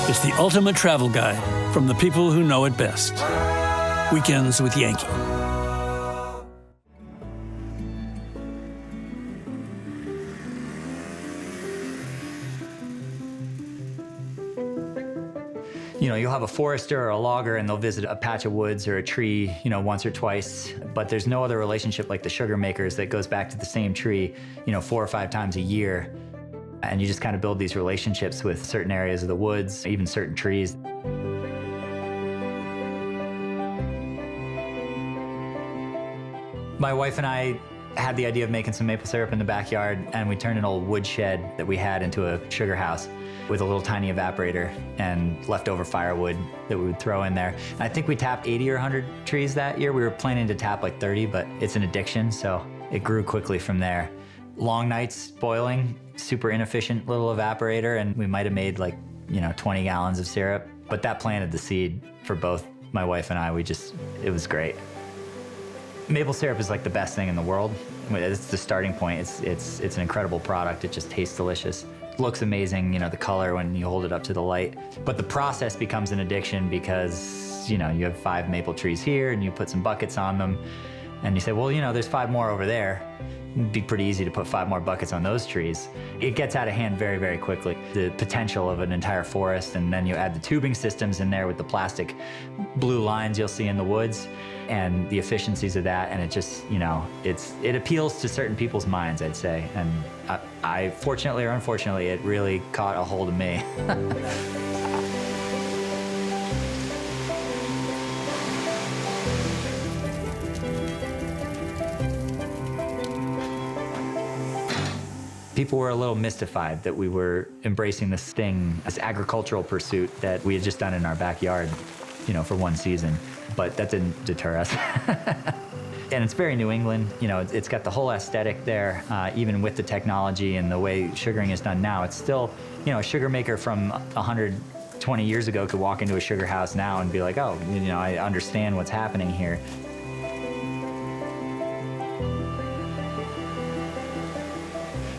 It's the ultimate travel guide from the people who know it best. Weekends with Yankee. You know, you'll have a forester or a logger and they'll visit a patch of woods or a tree, you know, once or twice, but there's no other relationship like the sugar makers that goes back to the same tree, you know, 4 or 5 times a year. And you just kind of build these relationships with certain areas of the woods, even certain trees. My wife and I had the idea of making some maple syrup in the backyard, and we turned an old woodshed that we had into a sugar house with a little tiny evaporator and leftover firewood that we would throw in there. And I think we tapped 80 or 100 trees that year. We were planning to tap like 30, but it's an addiction, so it grew quickly from there. Long nights boiling, super inefficient little evaporator, and we might have made like, you know, 20 gallons of syrup, but that planted the seed for both my wife and I. It was great. Maple syrup is like the best thing in the world. It's the starting point. It's an incredible product. It just tastes delicious. It looks amazing, you know, the color when you hold it up to the light. But the process becomes an addiction because, you know, you have 5 maple trees here and you put some buckets on them and you say, well, you know, there's 5 more over there. It'd be pretty easy to put 5 more buckets on those trees. It gets out of hand very, very quickly. The potential of an entire forest, and then you add the tubing systems in there with the plastic blue lines you'll see in the woods, and the efficiencies of that, and it just, you know, it appeals to certain people's minds, I'd say. And I fortunately or unfortunately, it really caught a hold of me. People were a little mystified that we were embracing this thing, this agricultural pursuit that we had just done in our backyard, you know, for 1 season. But that didn't deter us. And it's very New England. You know, it's got the whole aesthetic there, even with the technology and the way sugaring is done now. It's still, you know, a sugar maker from 120 years ago could walk into a sugar house now and be like, oh, you know, I understand what's happening here.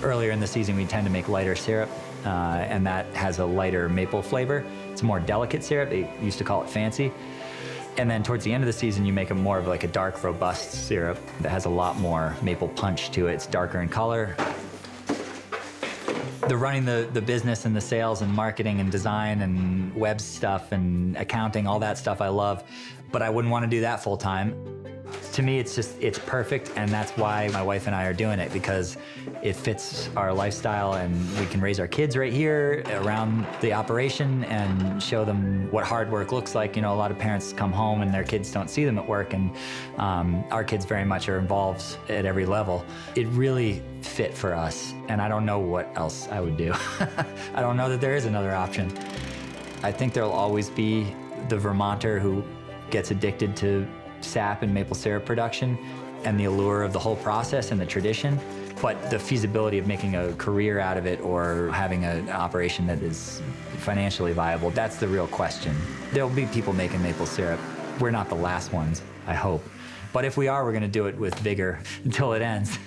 Earlier in the season, we tend to make lighter syrup, and that has a lighter maple flavor. It's a more delicate syrup. They used to call it fancy. And then towards the end of the season, you make it more of like a dark, robust syrup that has a lot more maple punch to it. It's darker in color. The running the business and the sales and marketing and design and web stuff and accounting, all that stuff I love, but I wouldn't want to do that full time. To me, it's perfect, and that's why my wife and I are doing it, because it fits our lifestyle, and we can raise our kids right here around the operation and show them what hard work looks like. You know, a lot of parents come home and their kids don't see them at work, and our kids very much are involved at every level. It really fit for us, and I don't know what else I would do. I don't know that there is another option. I think there'll always be the Vermonter who gets addicted to sap and maple syrup production and the allure of the whole process and the tradition, but the feasibility of making a career out of it or having an operation that is financially viable, that's the real question. There'll be people making maple syrup. We're not the last ones, I hope. But if we are, we're gonna do it with vigor until it ends.